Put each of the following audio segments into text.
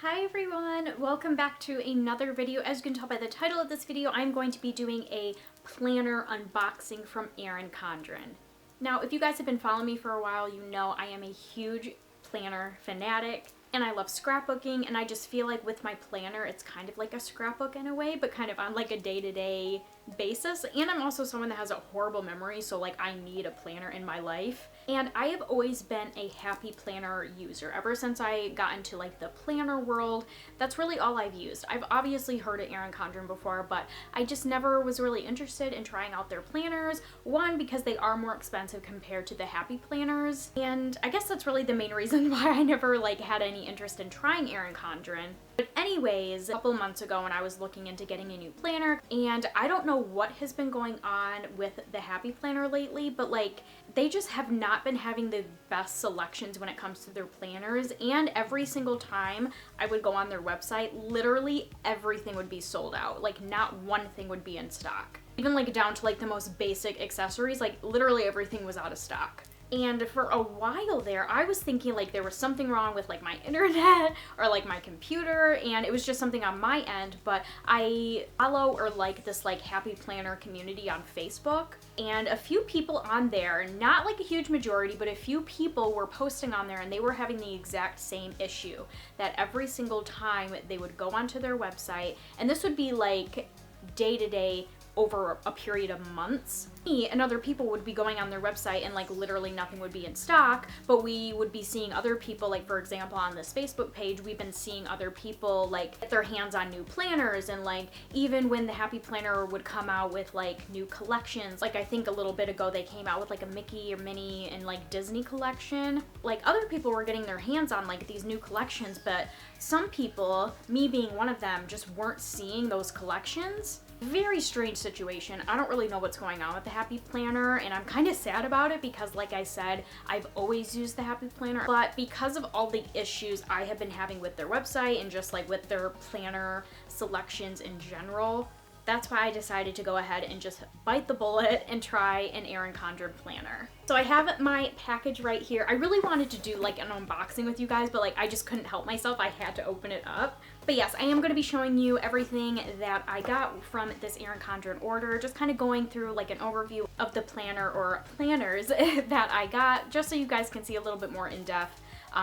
Hi everyone, welcome back to another video. As you can tell by the title of this video, I'm going to be doing a planner unboxing from Erin Condren. Now, if you guys have been following me for a while, you know I am a huge planner fanatic and I love scrapbooking, and I just feel like with my planner, it's kind of like a scrapbook in a way, but kind of on like a day-to-day basis. And I'm also someone that has a horrible memory, so like I need a planner in my life. And I have always been a happy planner user. Ever since I got into like the planner world, that's really all I've used. I've obviously heard of Erin Condren before, but I just never was really interested in trying out their planners. One, because they are more expensive compared to the happy planners. And I guess that's really the main reason why I never like had any interest in trying Erin Condren. But anyways, a couple months ago when I was looking into getting a new planner, and I don't know what has been going on with the Happy Planner lately, but like they just have not been having the best selections when it comes to their planners, and every single time I would go on their website, literally everything would be sold out. Like not one thing would be in stock. Even like down to like the most basic accessories, like literally everything was out of stock. And for a while there, I was thinking like there was something wrong with like my internet or like my computer, and it was just something on my end. But I follow or like this like Happy Planner community on Facebook, and a few people on there, not like a huge majority, but a few people were posting on there, and they were having the exact same issue, that every single time they would go onto their website, and this would be like day to day over a period of months. Me and other people would be going on their website and like literally nothing would be in stock, but we would be seeing other people, like for example on this Facebook page, we've been seeing other people like get their hands on new planners, and like even when the Happy Planner would come out with like new collections, like I think a little bit ago they came out with like a Mickey or Minnie and like Disney collection, like other people were getting their hands on like these new collections, but some people, me being one of them, just weren't seeing those collections. Very strange situation. I don't really know what's going on with the Happy Planner, and I'm kind of sad about it because like I said, I've always used the Happy Planner, but because of all the issues I have been having with their website and just like with their planner selections in general, that's why I decided to go ahead and just bite the bullet and try an Erin Condren planner. So I have my package right here. I really wanted to do like an unboxing with you guys, but like I just couldn't help myself. I had to open it up. But yes, I am going to be showing you everything that I got from this Erin Condren order, just kind of going through like an overview of the planner or planners that I got, just so you guys can see a little bit more in depth.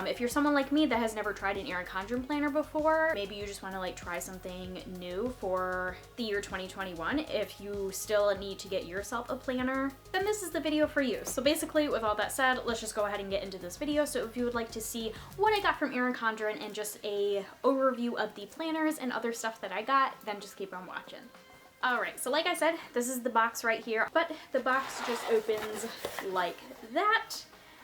If you're someone like me that has never tried an Erin Condren planner before, maybe you just want to like try something new for the year 2021, if you still need to get yourself a planner, then this is the video for you. So basically, with all that said, let's just go ahead and get into this video. So if you would like to see what I got from Erin Condren and just a overview of the planners and other stuff that I got, then just keep on watching. Alright, so like I said, this is the box right here, but the box just opens like that.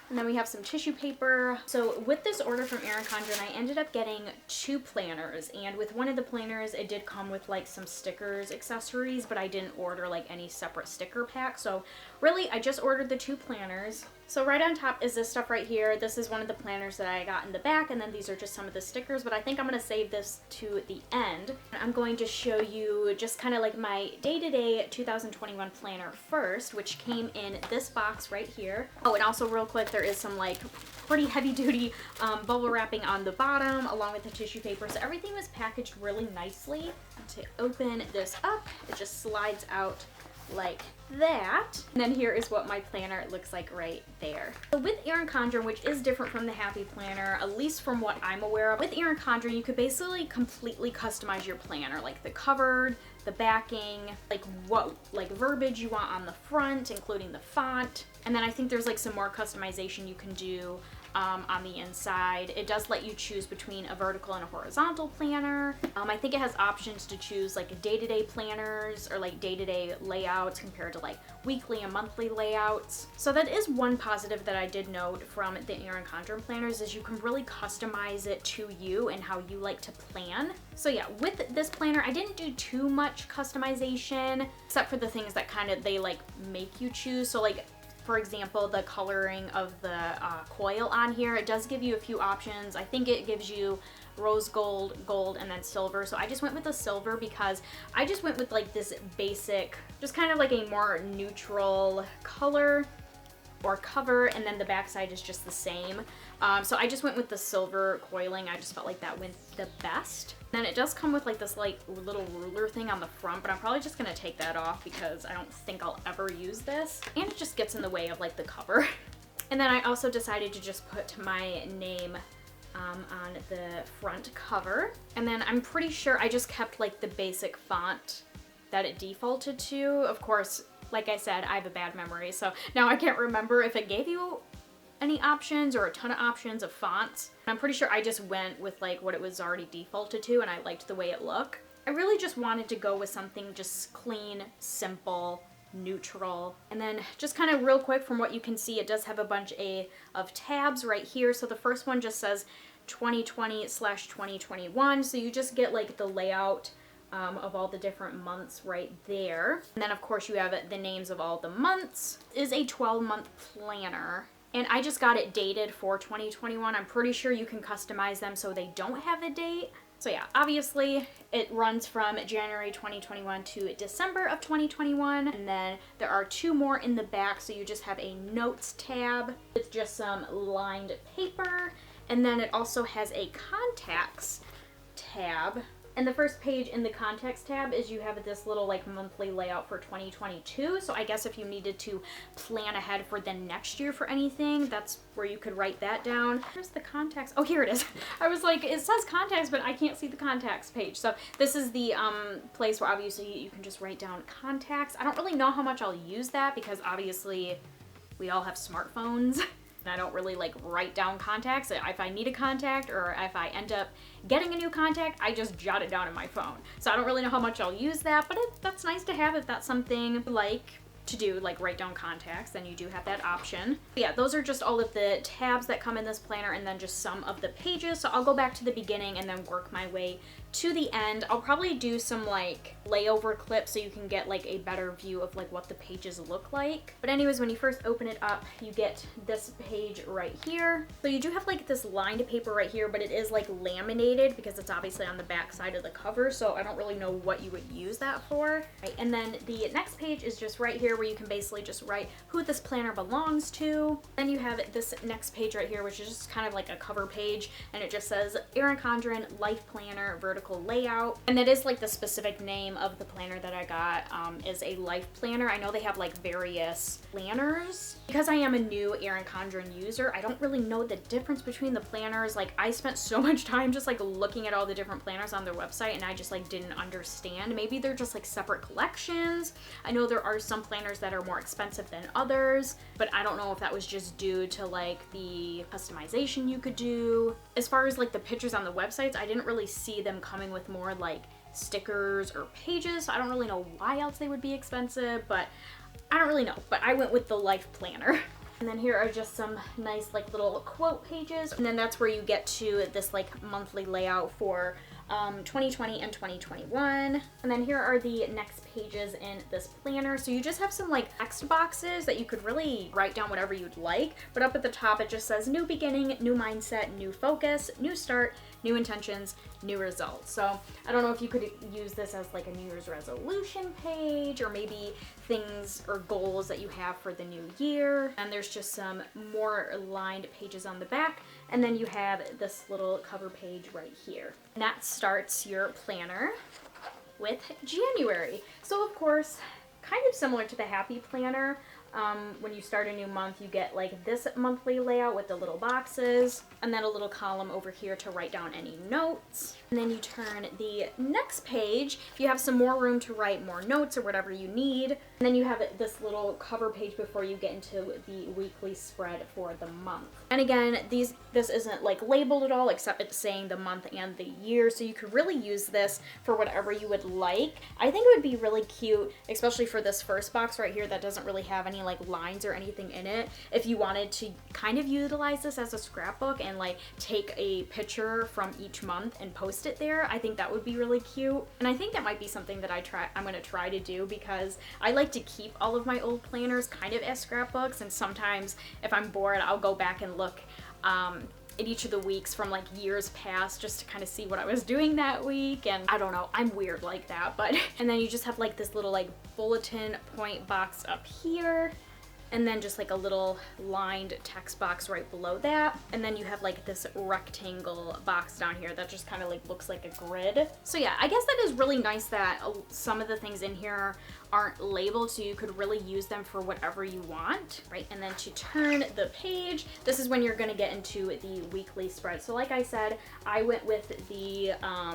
And then we have some tissue paper. So with this order from Erin Condren, I ended up getting 2 planners, and with one of the planners, it did come with like some stickers, accessories, but I didn't order like any separate sticker pack. So really, I just ordered the 2 planners. So right on top is this stuff right here. This is one of the planners that I got in the back, and then these are just some of the stickers, but I think I'm gonna save this to the end. I'm going to show you just kind of like my day-to-day 2021 planner first, which came in this box right here. Oh, and also real quick, there is some like pretty heavy-duty bubble wrapping on the bottom along with the tissue paper, so everything was packaged really nicely. To open this up, it just slides out like that. And then here is what my planner looks like right there. So with Erin Condren, which is different from the Happy Planner, at least from what I'm aware of, with Erin Condren, you could basically completely customize your planner, like the cover, the backing, like what like verbiage you want on the front, including the font. And then I think there's like some more customization you can do on the inside. It does let you choose between a vertical and a horizontal planner. I think it has options to choose like day-to-day planners or like day-to-day layouts compared to like weekly and monthly layouts. So that is one positive that I did note from the Erin Condren planners, is you can really customize it to you and how you like to plan. So yeah, with this planner, I didn't do too much customization except for the things that kind of they like make you choose. So like, for example, the coloring of the coil on here, it does give you a few options. I think it gives you rose gold, gold, and then silver. So I just went with the silver because I just went with like this basic, just kind of like a more neutral color. or cover, and then the back side is just the same. So I just went with the silver coiling. I just felt like that went the best. Then it does come with like this like little ruler thing on the front, but I'm probably just gonna take that off because I don't think I'll ever use this. And it just gets in the way of like the cover. And then I also decided to just put my name on the front cover. And then I'm pretty sure I just kept like the basic font that it defaulted to. Of course, like I said, I have a bad memory, so now I can't remember if it gave you any options or a ton of options of fonts. I'm pretty sure I just went with like what it was already defaulted to, and I liked the way it looked. I really just wanted to go with something just clean, simple, neutral. And then just kind of real quick, from what you can see, it does have a bunch of tabs right here. So the first one just says 2020/2021. So you just get like the layout of all the different months right there. And then of course you have the names of all the months. It is a 12-month planner. And I just got it dated for 2021. I'm pretty sure you can customize them so they don't have a date. So yeah, obviously it runs from January 2021 to December of 2021. And then there are 2 more in the back. So you just have a notes tab with just some lined paper. And then it also has a contacts tab. And the first page in the contacts tab is you have this little like monthly layout for 2022. So I guess if you needed to plan ahead for the next year for anything, that's where you could write that down. Where's the contacts? Oh, here it is. I was like, it says contacts, but I can't see the contacts page. So this is the place where obviously you can just write down contacts. I don't really know how much I'll use that because obviously we all have smartphones. And I don't really like write down contacts. If I need a contact or if I end up getting a new contact, I just jot it down in my phone. So I don't really know how much I'll use that, but that's nice to have if that's something like to do, like write down contacts, then you do have that option. But yeah, those are just all of the tabs that come in this planner and then just some of the pages. So I'll go back to the beginning and then work my way to the end. I'll probably do some like layover clips so you can get like a better view of like what the pages look like. But anyways, when you first open it up, you get this page right here. So you do have like this lined paper right here, but it is like laminated because it's obviously on the back side of the cover. So I don't really know what you would use that for. Right, and then the next page is just right here where you can basically just write who this planner belongs to. Then you have this next page right here, which is just kind of like a cover page, and it just says Erin Condren Life Planner Vertical Layout. And that is like the specific name of the planner that I got is a life planner. I know they have like various planners. Because I am a new Erin Condren user, I don't really know the difference between the planners. Like I spent so much time just like looking at all the different planners on their website and I just like didn't understand. Maybe they're just like separate collections. I know there are some planners that are more expensive than others, but I don't know if that was just due to like the customization you could do. As far as like the pictures on the websites, I didn't really see them coming with more like stickers or pages. So I don't really know why else they would be expensive, but I don't really know. But I went with the life planner. And then here are just some nice like little quote pages. And then that's where you get to this like monthly layout for 2020 and 2021. And then here are the next pages in this planner. So you just have some like text boxes that you could really write down whatever you'd like. But up at the top, it just says new beginning, new mindset, new focus, new start, new intentions, new results. So I don't know if you could use this as like a New Year's resolution page or maybe things or goals that you have for the new year. And there's just some more lined pages on the back. And then you have this little cover page right here. And that starts your planner with January. So of course, kind of similar to the Happy Planner, when you start a new month, you get like this monthly layout with the little boxes and then a little column over here to write down any notes. And then you turn the next page if you have some more room to write more notes or whatever you need. And then you have this little cover page before you get into the weekly spread for the month. And again, this isn't like labeled at all, except it's saying the month and the year. So you could really use this for whatever you would like. I think it would be really cute, especially for this first box right here that doesn't really have any like lines or anything in it. If you wanted to kind of utilize this as a scrapbook and like take a picture from each month and post it there, I think that would be really cute. And I think that might be something that I'm going to try to do because I like to keep all of my old planners kind of as scrapbooks, and sometimes if I'm bored, I'll go back and look at each of the weeks from like years past just to kind of see what I was doing that week. And I don't know, I'm weird like that. But and then you just have like this little like bulletin point box up here. and then just like a little lined text box right below that. And then you have like this rectangle box down here that just kind of like looks like a grid. So yeah, I guess that is really nice that some of the things in here aren't labeled, so you could really use them for whatever you want, right? And then to turn the page, this is when you're gonna get into the weekly spread. So like I said, I went with the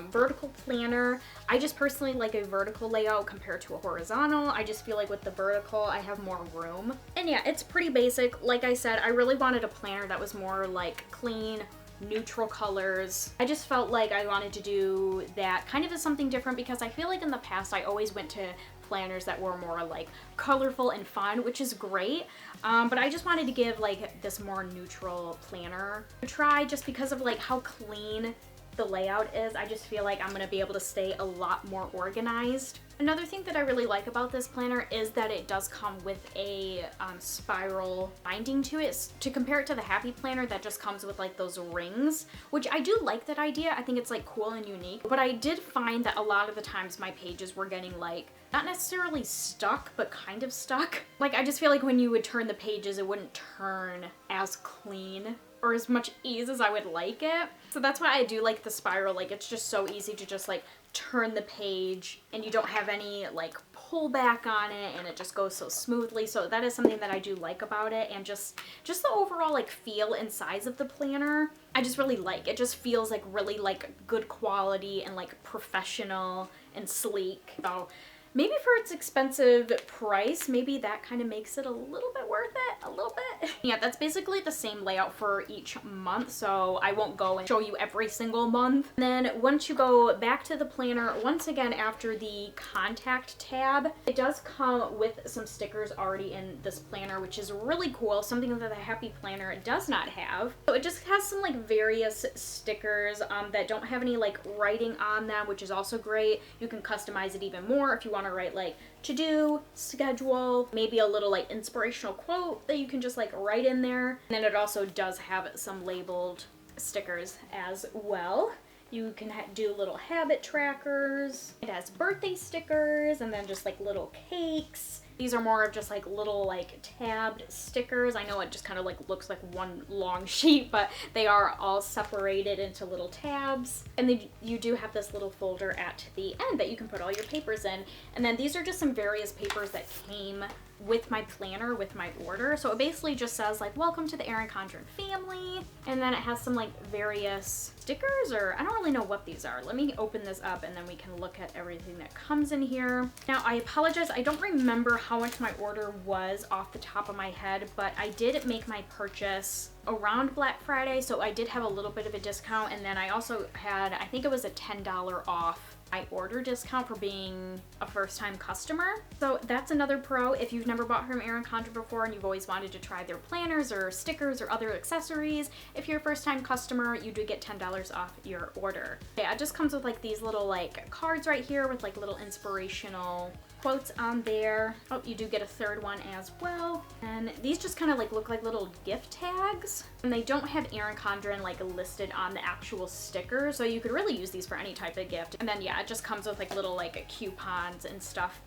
vertical planner. I just personally like a vertical layout compared to a horizontal. I just feel like with the vertical, I have more room. And yeah, it's pretty basic. Like I said, I really wanted a planner that was more like clean, neutral colors. I just felt like I wanted to do that kind of as something different, because I feel like in the past I always went to planners that were more like colorful and fun, which is great, but I just wanted to give like this more neutral planner a try, just because of like how clean the layout is. I just feel like I'm gonna be able to stay a lot more organized. Another thing that I really like about this planner is that it does come with a spiral binding to it, to compare it to the Happy Planner that just comes with like those rings, which I do like that idea. I think it's like cool and unique, but I did find that a lot of the times my pages were getting like, not necessarily stuck, but kind of stuck. Like I just feel like when you would turn the pages, it wouldn't turn as clean or as much ease as I would like it. So that's why I do like the spiral. Like it's just so easy to just like turn the page and you don't have any like pullback on it, and it just goes so smoothly. So that is something that I do like about it, and just the overall like feel and size of the planner, I just really like. It just feels like really like good quality and like professional and sleek. So maybe for its expensive price, maybe that kind of makes it a little bit worth it, a little bit. Yeah, that's basically the same layout for each month, so I won't go and show you every single month. And then once you go back to the planner, once again after the contact tab, it does come with some stickers already in this planner, which is really cool, something that the Happy Planner does not have. So it just has some like various stickers that don't have any like writing on them, which is also great. You can customize it even more if you want to write like to do, schedule, maybe a little like inspirational quote that you can just like write in there. And then it also does have some labeled stickers as well. You can do little habit trackers. It has birthday stickers, and then just like little cakes. These are more of just like little like tabbed stickers. I know it just kind of like looks like one long sheet, but they are all separated into little tabs. And then you do have this little folder at the end that you can put all your papers in. And then these are just some various papers that came with my planner, with my order. So it basically just says like, welcome to the Erin Condren family. And then it has some like various stickers, or I don't really know what these are. Let me open this up and then we can look at everything that comes in here. Now I apologize, I don't remember how much my order was off the top of my head, but I did make my purchase around Black Friday, so I did have a little bit of a discount. And then I also had, I think it was a $10 off my order discount for being a first-time customer. So that's another pro. If you've never bought from Erin Condren before and you've always wanted to try their planners or stickers or other accessories, if you're a first-time customer, you do get $10 off your order. Yeah, it just comes with like these little like cards right here with like little inspirational quotes on there. Oh, you do get a third one as well. And these just kind of like look like little gift tags. And they don't have Erin Condren like listed on the actual sticker, so you could really use these for any type of gift. And then yeah, it just comes with like little like coupons and stuff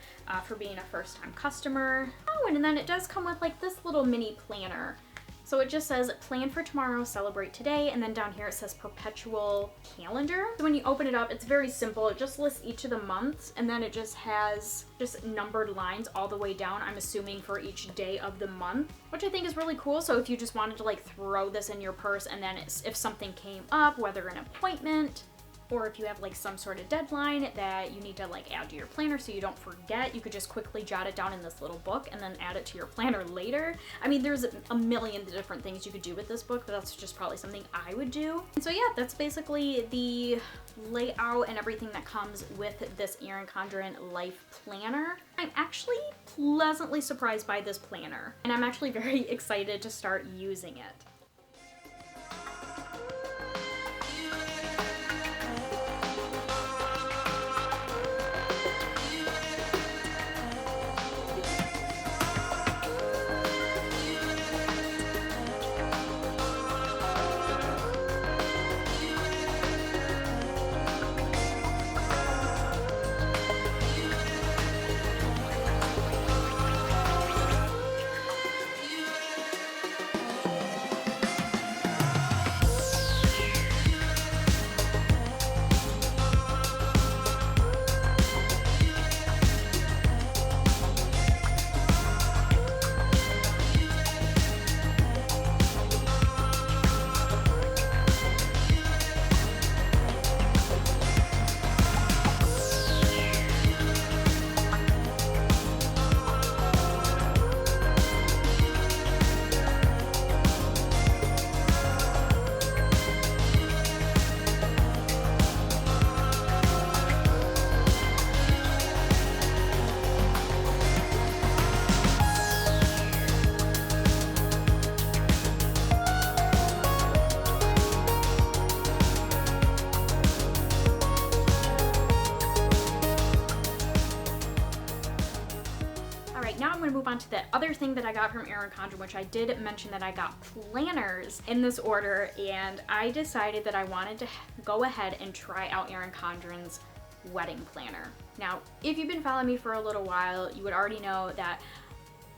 for being a first-time customer. Oh, and then it does come with like this little mini planner. So it just says plan for tomorrow, celebrate today, and then down here it says perpetual calendar. So when you open it up, it's very simple. It just lists each of the months, and then it just has just numbered lines all the way down, I'm assuming for each day of the month, which I think is really cool. So if you just wanted to like throw this in your purse, and then if something came up, whether an appointment, or if you have like some sort of deadline that you need to like add to your planner so you don't forget, you could just quickly jot it down in this little book and then add it to your planner later. I mean, there's a million different things you could do with this book, but that's just probably something I would do. And so yeah, that's basically the layout and everything that comes with this Erin Condren Life Planner. I'm actually pleasantly surprised by this planner, and I'm actually very excited to start using it. going to move on to the other thing that I got from Erin Condren, which I did mention that I got planners in this order, and I decided that I wanted to go ahead and try out Erin Condren's wedding planner. Now, if you've been following me for a little while, you would already know that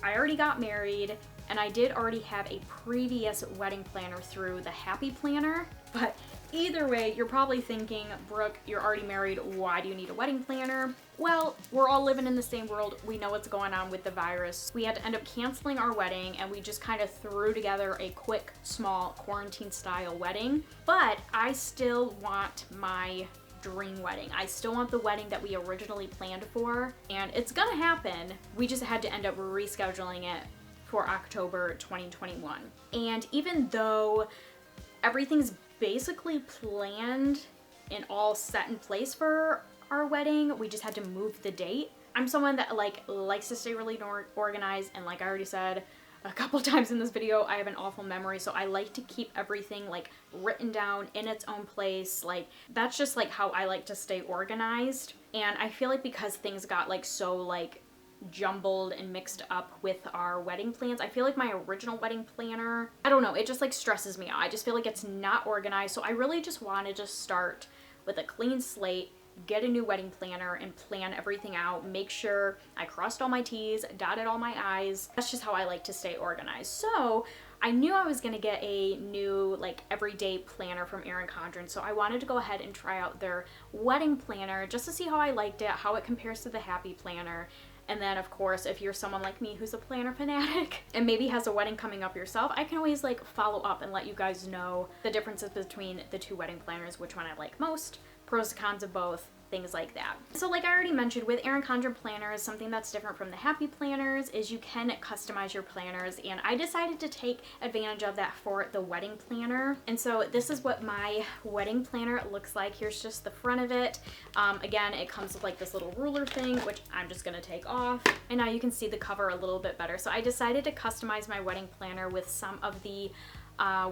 I already got married, and I did already have a previous wedding planner through the Happy Planner, but either way, you're probably thinking, Brooke, you're already married, why do you need a wedding planner? Well, we're all living in the same world. We know what's going on with the virus. We had to end up canceling our wedding, and we just kind of threw together a quick, small, quarantine-style wedding. But I still want my dream wedding. I still want the wedding that we originally planned for, and it's gonna happen. We just had to end up rescheduling it for October 2021. And even though everything's basically planned and all set in place for our wedding, we just had to move the date. I'm someone that likes to stay really organized, and like I already said a couple times in this video, I have an awful memory, so I like to keep everything like written down in its own place. Like that's just like how I like to stay organized. And I feel like because things got like so like jumbled and mixed up with our wedding plans, I feel like my original wedding planner, I don't know, it just like stresses me out. I just feel like it's not organized. So I really just wanted to start with a clean slate, get a new wedding planner and plan everything out, make sure I crossed all my T's, dotted all my I's. That's just how I like to stay organized. So I knew I was gonna get a new like everyday planner from Erin Condren, so I wanted to go ahead and try out their wedding planner just to see how I liked it, how it compares to the Happy Planner. And then of course, if you're someone like me who's a planner fanatic and maybe has a wedding coming up yourself, I can always like follow up and let you guys know the differences between the two wedding planners, which one I like most, pros and cons of both, things like that. So like I already mentioned, with Erin Condren planners, something that's different from the Happy Planners is you can customize your planners, and I decided to take advantage of that for the wedding planner. And so this is what my wedding planner looks like. Here's just the front of it. Again, it comes with like this little ruler thing, which I'm just gonna take off. And now you can see the cover a little bit better. So I decided to customize my wedding planner with some of the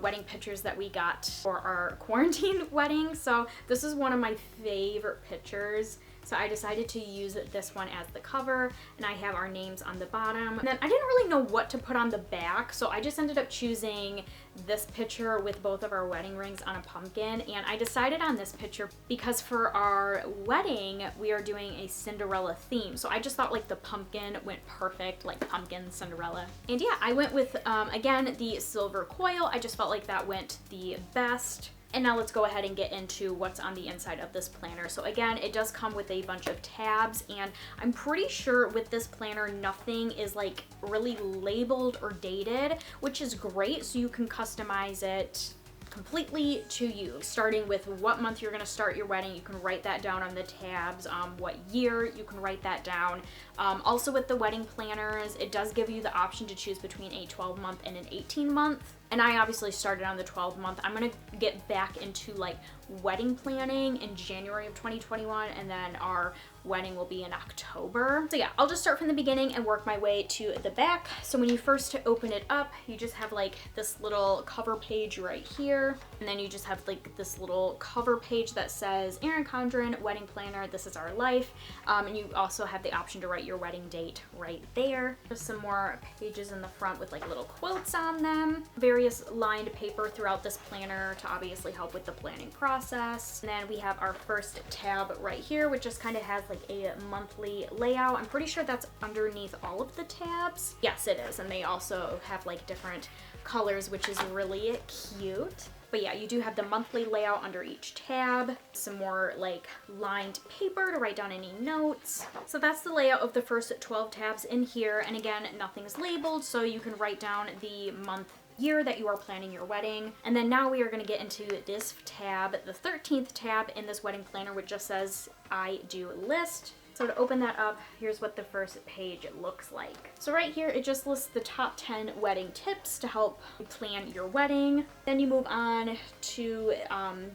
wedding pictures that we got for our quarantine wedding. So this is one of my favorite pictures. So I decided to use this one as the cover, and I have our names on the bottom. And then I didn't really know what to put on the back, so I just ended up choosing this picture with both of our wedding rings on a pumpkin. And I decided on this picture because for our wedding, we are doing a Cinderella theme. So I just thought like the pumpkin went perfect, like pumpkin Cinderella. And yeah, I went with, again, the silver coil. I just felt like that went the best. And now let's go ahead and get into what's on the inside of this planner. So again, it does come with a bunch of tabs, and I'm pretty sure with this planner, nothing is like really labeled or dated, which is great. So you can customize it completely to you, starting with what month you're going to start your wedding. You can write that down on the tabs. What year, you can write that down. Also with the wedding planners, it does give you the option to choose between a 12-month and an 18-month. And I obviously started on the 12-month. I'm gonna get back into like wedding planning in January of 2021, and then our wedding will be in October. So yeah, I'll just start from the beginning and work my way to the back. So when you first open it up, you just have like this little cover page right here. And then you just have like this little cover page that says Erin Condren Wedding Planner, this is our life. And you also have the option to write your wedding date right there. There's some more pages in the front with like little quotes on them. Various lined paper throughout this planner to obviously help with the planning process. And then we have our first tab right here, which just kind of has like a monthly layout. I'm pretty sure that's underneath all of the tabs. Yes, it is. And they also have like different colors, which is really cute. But yeah, you do have the monthly layout under each tab, some more like lined paper to write down any notes. So that's the layout of the first 12 tabs in here. And again, nothing's labeled, so you can write down the month, year that you are planning your wedding. And then now we are going to get into this tab, the 13th tab in this wedding planner, which just says I do list. So to open that up, here's what the first page looks like. So right here, it just lists the top 10 wedding tips to help plan your wedding. Then you move on to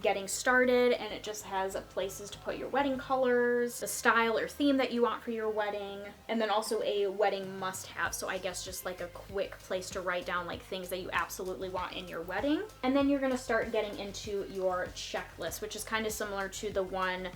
getting started, and it just has places to put your wedding colors, the style or theme that you want for your wedding, and then also a wedding must-have. So I guess just like a quick place to write down like things that you absolutely want in your wedding. And then you're gonna start getting into your checklist, which is kind of similar to the one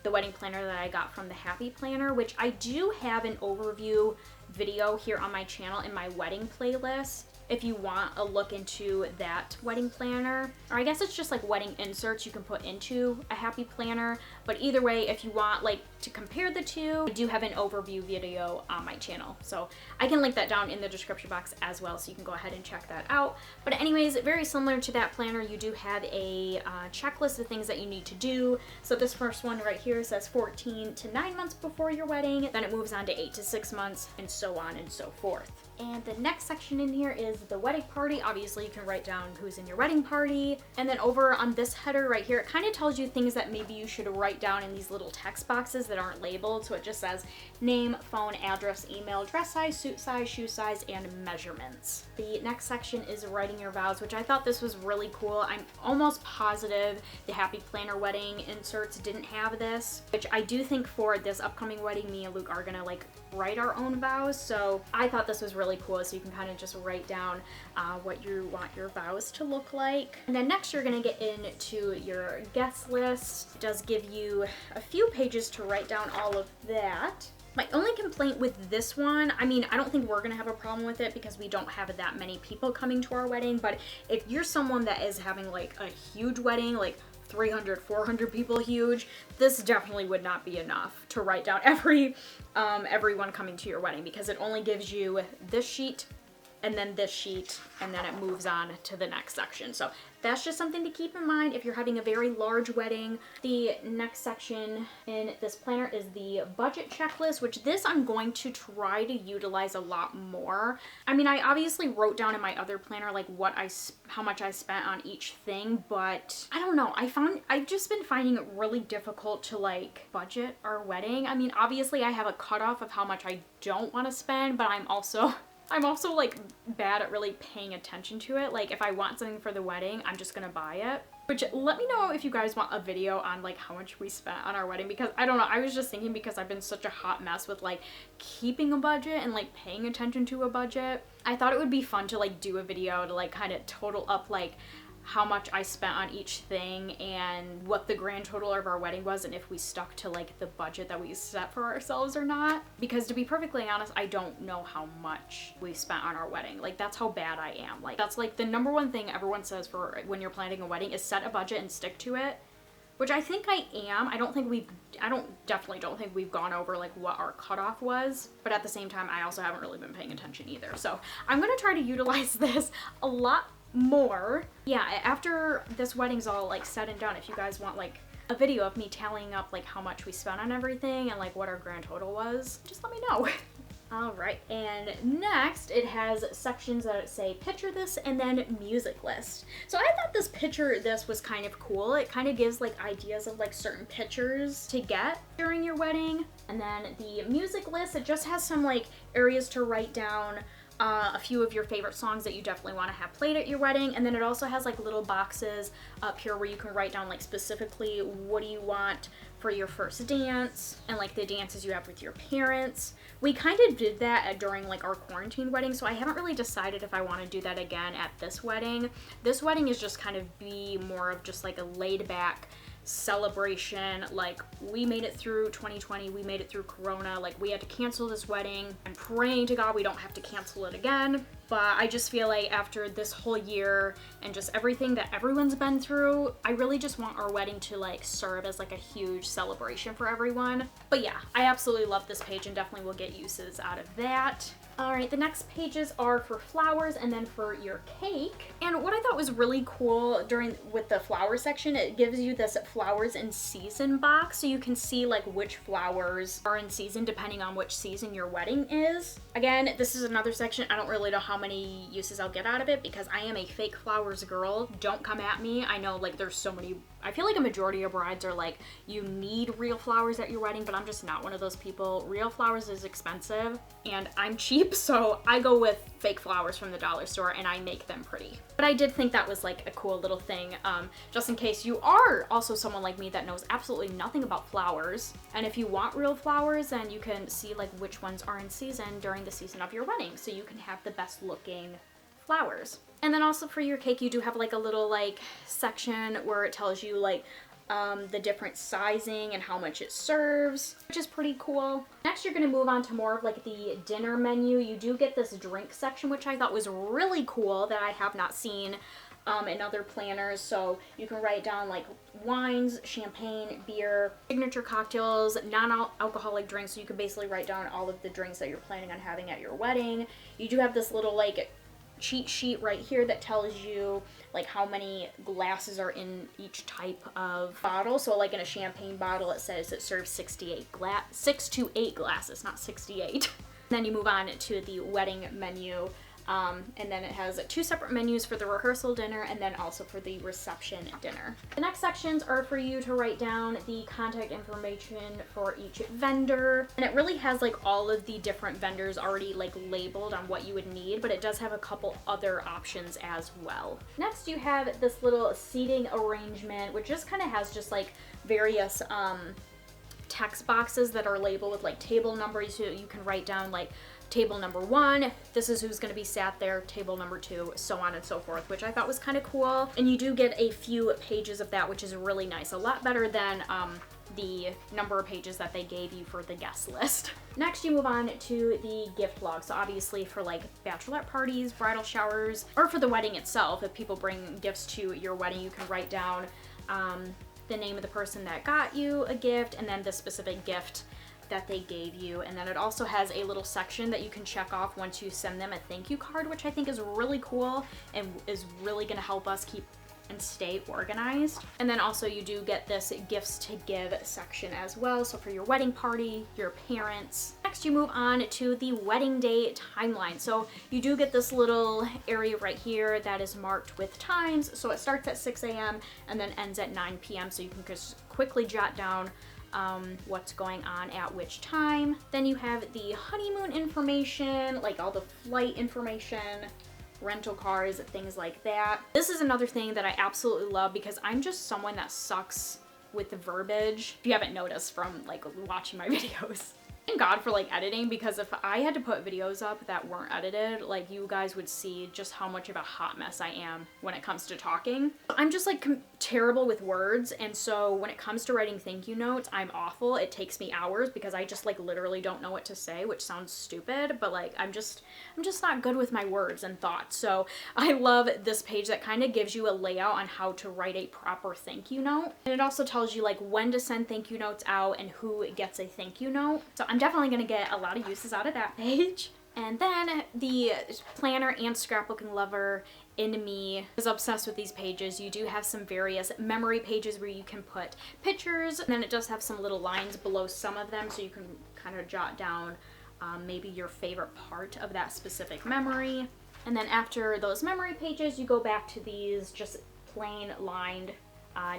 the wedding planner that I got from the Happy Planner, which I do have an overview video here on my channel in my wedding playlist if you want a look into that wedding planner. Or I guess it's just like wedding inserts you can put into a Happy Planner. But either way, if you want like to compare the two, I do have an overview video on my channel. So I can link that down in the description box as well, so you can go ahead and check that out. But anyways, very similar to that planner, you do have a checklist of things that you need to do. So this first one right here says 14 to 9 months before your wedding. Then it moves on to 8 to 6 months, and so on and so forth. And the next section in here is the wedding party. Obviously, you can write down who's in your wedding party. And then over on this header right here, it kind of tells you things that maybe you should write down in these little text boxes that aren't labeled. So it just says name, phone, address, email, dress size, suit size, shoe size, and measurements. The next section is writing your vows, which I thought this was really cool. I'm almost positive the Happy Planner wedding inserts didn't have this, which I do think for this upcoming wedding, me and Luke are gonna like write our own vows. So I thought this was really cool, so you can kind of just write down what you want your vows to look like. And then next you're gonna get into your guest list. It does give you a few pages to write down all of that. My only complaint with this one, I mean, I don't think we're gonna have a problem with it because we don't have that many people coming to our wedding, but if you're someone that is having like a huge wedding, like 300, 400 people huge, this definitely would not be enough to write down everyone coming to your wedding, because it only gives you this sheet and then this sheet, and then it moves on to the next section. So that's just something to keep in mind if you're having a very large wedding. The next section in this planner is the budget checklist, which this I'm going to try to utilize a lot more. I mean, I obviously wrote down in my other planner like how much I spent on each thing, but I don't know. I've just been finding it really difficult to like budget our wedding. I mean, obviously I have a cutoff of how much I don't want to spend, but I'm also like bad at really paying attention to it. Like if I want something for the wedding, I'm just gonna buy it. Which, let me know if you guys want a video on like how much we spent on our wedding, because I don't know, I was just thinking, because I've been such a hot mess with like keeping a budget and like paying attention to a budget, I thought it would be fun to like do a video to like kind of total up like how much I spent on each thing and what the grand total of our wedding was, and if we stuck to like the budget that we set for ourselves or not. Because to be perfectly honest, I don't know how much we spent on our wedding. Like that's how bad I am. Like that's like the number one thing everyone says for when you're planning a wedding is set a budget and stick to it, which I think I am. I definitely don't think we've gone over like what our cutoff was, but at the same time, I also haven't really been paying attention either. So I'm gonna try to utilize this a lot more. Yeah, after this wedding's all like said and done, if you guys want like a video of me tallying up like how much we spent on everything and like what our grand total was, just let me know. All right, and next it has sections that say picture this and then music list. So I thought this picture this was kind of cool. It kind of gives like ideas of like certain pictures to get during your wedding. And then the music list, it just has some like areas to write down a few of your favorite songs that you definitely want to have played at your wedding. And then it also has like little boxes up here where you can write down like specifically what do you want for your first dance and like the dances you have with your parents. We kind of did that during like our quarantine wedding, so I haven't really decided if I want to do that again at this wedding. This wedding is just kind of be more of just like a laid back celebration. Like we made it through 2020, we made it through Corona, like we had to cancel this wedding. I'm praying to God we don't have to cancel it again, but I just feel like after this whole year and just everything that everyone's been through, I really just want our wedding to like serve as like a huge celebration for everyone. But yeah, I absolutely love this page and definitely will get uses out of that. All right, the next pages are for flowers and then for your cake. And what I thought was really cool with the flower section, it gives you this flowers in season box, so you can see like which flowers are in season depending on which season your wedding is. Again, this is another section. I don't really know how many uses I'll get out of it because I am a fake flowers girl. Don't come at me. I know like there's so many, I feel like a majority of brides are like, you need real flowers at your wedding, but I'm just not one of those people. Real flowers is expensive and I'm cheap, so I go with fake flowers from the dollar store and I make them pretty. But I did think that was like a cool little thing, just in case you are also someone like me that knows absolutely nothing about flowers. And if you want real flowers, then you can see like which ones are in season during the season of your wedding, so you can have the best looking flowers. And then also for your cake, you do have like a little like section where it tells you like the different sizing and how much it serves, which is pretty cool. Next, you're gonna move on to more of like the dinner menu. You do get this drink section, which I thought was really cool that I have not seen in other planners. So you can write down like wines, champagne, beer, signature cocktails, non-alcoholic drinks. So you can basically write down all of the drinks that you're planning on having at your wedding. You do have this little like cheat sheet right here that tells you like how many glasses are in each type of bottle. So like in a champagne bottle, it says it serves 6 to 8 glasses, not 68. Then you move on to the wedding menu. And then it has 2 separate menus for the rehearsal dinner and then also for the reception dinner. The next sections are for you to write down the contact information for each vendor. And it really has like all of the different vendors already like labeled on what you would need, but it does have a couple other options as well. Next, you have this little seating arrangement, which just kind of has just like various text boxes that are labeled with like table numbers. So you can write down like table number 1, this is who's going to be sat there, table number 2, so on and so forth, which I thought was kind of cool. And you do get a few pages of that, which is really nice. A lot better than the number of pages that they gave you for the guest list. Next, you move on to the gift log. So obviously for like bachelorette parties, bridal showers, or for the wedding itself, if people bring gifts to your wedding, you can write down the name of the person that got you a gift and then the specific gift that they gave you. And then it also has a little section that you can check off once you send them a thank you card, which I think is really cool and is really going to help us keep and stay organized. And then also you do get this gifts to give section as well, so for your wedding party, your parents. Next, you move on to the wedding day timeline. So you do get this little area right here that is marked with times. So it starts at 6 a.m. and then ends at 9 p.m. so you can just quickly jot down what's going on at which time. Then you have the honeymoon information, like all the flight information, rental cars, things like that. This is another thing that I absolutely love because I'm just someone that sucks with the verbiage, if you haven't noticed from like watching my videos. Thank God for like editing, because if I had to put videos up that weren't edited, like you guys would see just how much of a hot mess I am when it comes to talking. I'm just like terrible with words, and so when it comes to writing thank you notes, I'm awful. It takes me hours because I just like literally don't know what to say, which sounds stupid, but like I'm just not good with my words and thoughts. So I love this page that kind of gives you a layout on how to write a proper thank you note. And it also tells you like when to send thank you notes out and who gets a thank you note. So I'm definitely gonna get a lot of uses out of that page. And then the planner and scrapbooking lover in me is obsessed with these pages. You do have some various memory pages where you can put pictures, and then it does have some little lines below some of them so you can kind of jot down maybe your favorite part of that specific memory. And then after those memory pages, you go back to these just plain lined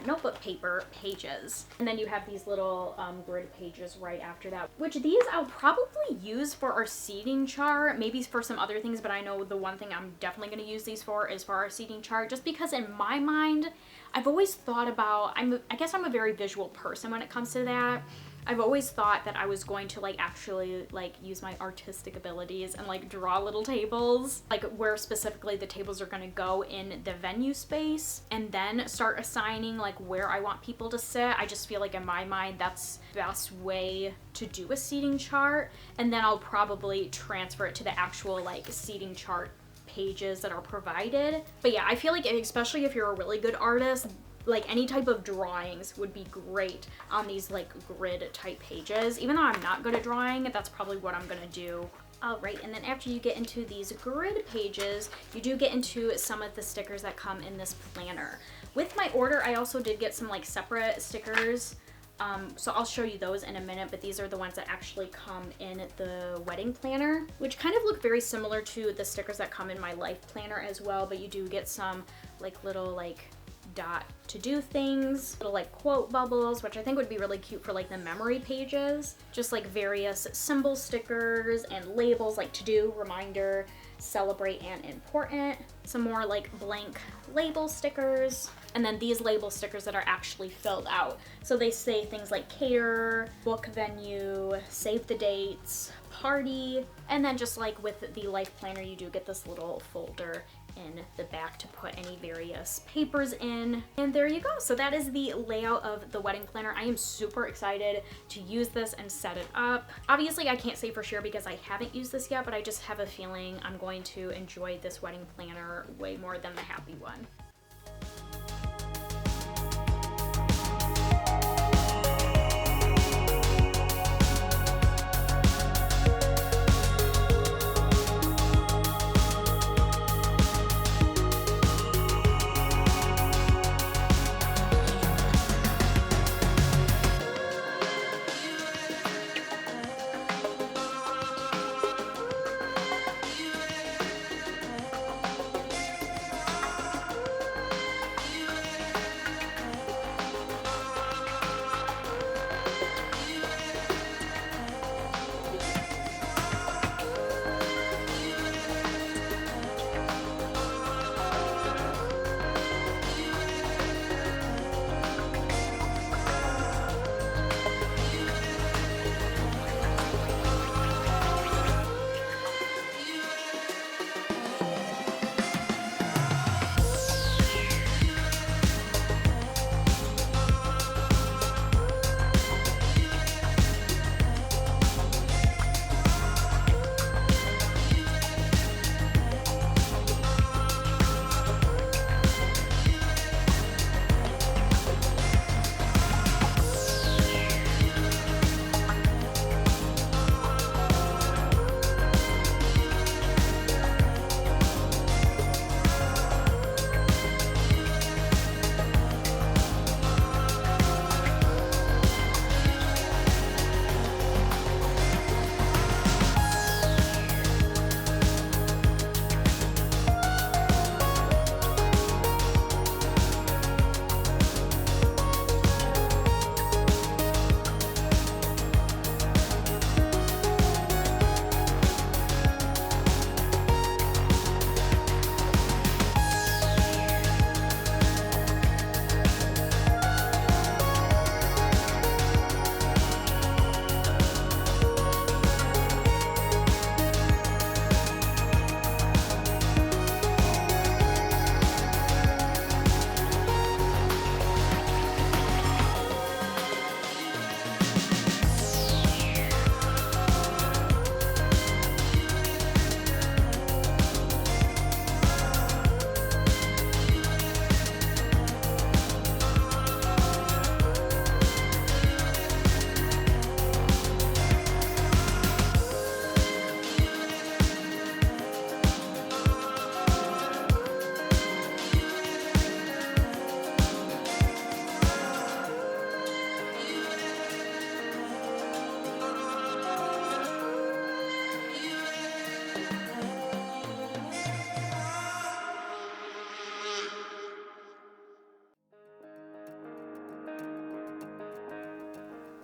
notebook paper pages. And then you have these little grid pages right after that, which these I'll probably use for our seating chart, maybe for some other things, but I know the one thing I'm definitely going to use these for is for our seating chart, just because in my mind, I've always thought about, I guess I'm a very visual person when it comes to that. I've always thought that I was going to like actually like use my artistic abilities and like draw little tables, like where specifically the tables are going to go in the venue space, and then start assigning like where I want people to sit. I just feel like in my mind that's the best way to do a seating chart, and then I'll probably transfer it to the actual like seating chart pages that are provided. But yeah, I feel like especially if you're a really good artist, like any type of drawings would be great on these like grid type pages. Even though I'm not good at drawing, that's probably what I'm gonna do. All right, and then after you get into these grid pages, you do get into some of the stickers that come in this planner. With my order, I also did get some like separate stickers. So I'll show you those in a minute, but these are the ones that actually come in the wedding planner, which kind of look very similar to the stickers that come in my life planner as well, but you do get some like little like dot to do things, little like quote bubbles, which I think would be really cute for like the memory pages, just like various symbol stickers and labels like to do, reminder, celebrate, and important. Some more like blank label stickers, and then these label stickers that are actually filled out. So they say things like caterer, book venue, save the dates, party, and then just like with the life planner, you do get this little folder in the back to put any various papers in. And there you go. So that is the layout of the wedding planner. I am super excited to use this and set it up. Obviously, I can't say for sure because I haven't used this yet, but I just have a feeling I'm going to enjoy this wedding planner way more than the happy one.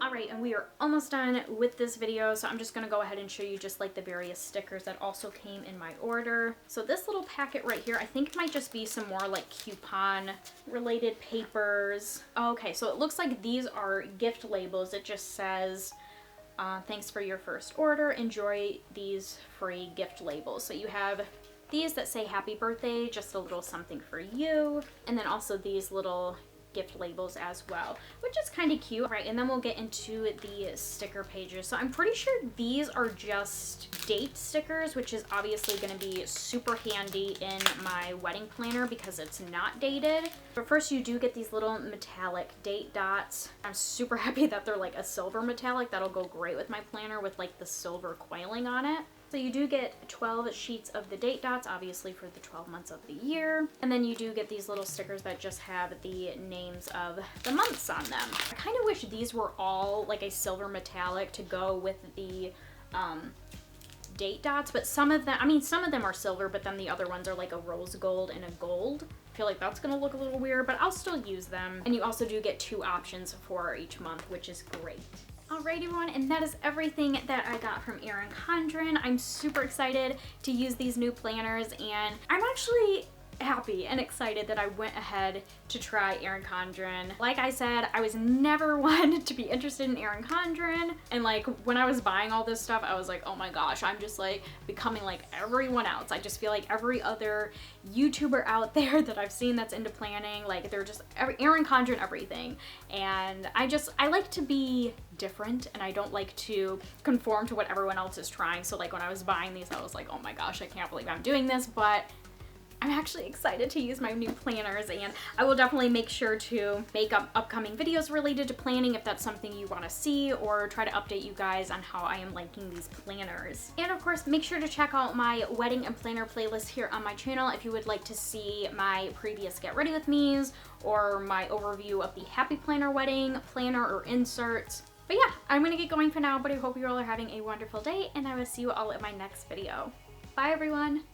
Alright, and we are almost done with this video, so I'm just going to go ahead and show you just like the various stickers that also came in my order. So this little packet right here, I think might just be some more like coupon related papers. Okay, so it looks like these are gift labels. It just says, thanks for your first order, enjoy these free gift labels. So you have these that say happy birthday, just a little something for you, and then also these little gift labels as well, which is kind of cute. Right, and then we'll get into the sticker pages. So I'm pretty sure these are just date stickers, which is obviously going to be super handy in my wedding planner because it's not dated. But first you do get these little metallic date dots. I'm super happy that they're like a silver metallic. That'll go great with my planner with like the silver coiling on it. So you do get 12 sheets of the date dots, obviously for the 12 months of the year. And then you do get these little stickers that just have the names of the months on them. I kind of wish these were all like a silver metallic to go with the date dots, but some of them, I mean, some of them are silver, but then the other ones are like a rose gold and a gold. I feel like that's gonna look a little weird, but I'll still use them. And you also do get 2 options for each month, which is great. Alright everyone, and that is everything that I got from Erin Condren. I'm super excited to use these new planners, and I'm actually happy and excited that I went ahead to try Erin Condren. Like I said, I was never one to be interested in Erin Condren, and like when I was buying all this stuff, I was like, oh my gosh, I'm just like becoming like everyone else. I just feel like every other YouTuber out there that I've seen that's into planning, like they're just Erin Condren everything. And I like to be different, and I don't like to conform to what everyone else is trying. So like when I was buying these, I was like, oh my gosh, I can't believe I'm doing this, but I'm actually excited to use my new planners, and I will definitely make sure to make upcoming videos related to planning if that's something you want to see, or try to update you guys on how I am liking these planners. And of course, make sure to check out my wedding and planner playlist here on my channel if you would like to see my previous Get Ready With Me's or my overview of the Happy Planner wedding planner or inserts. But yeah, I'm gonna get going for now, but I hope you all are having a wonderful day, and I will see you all in my next video. Bye everyone!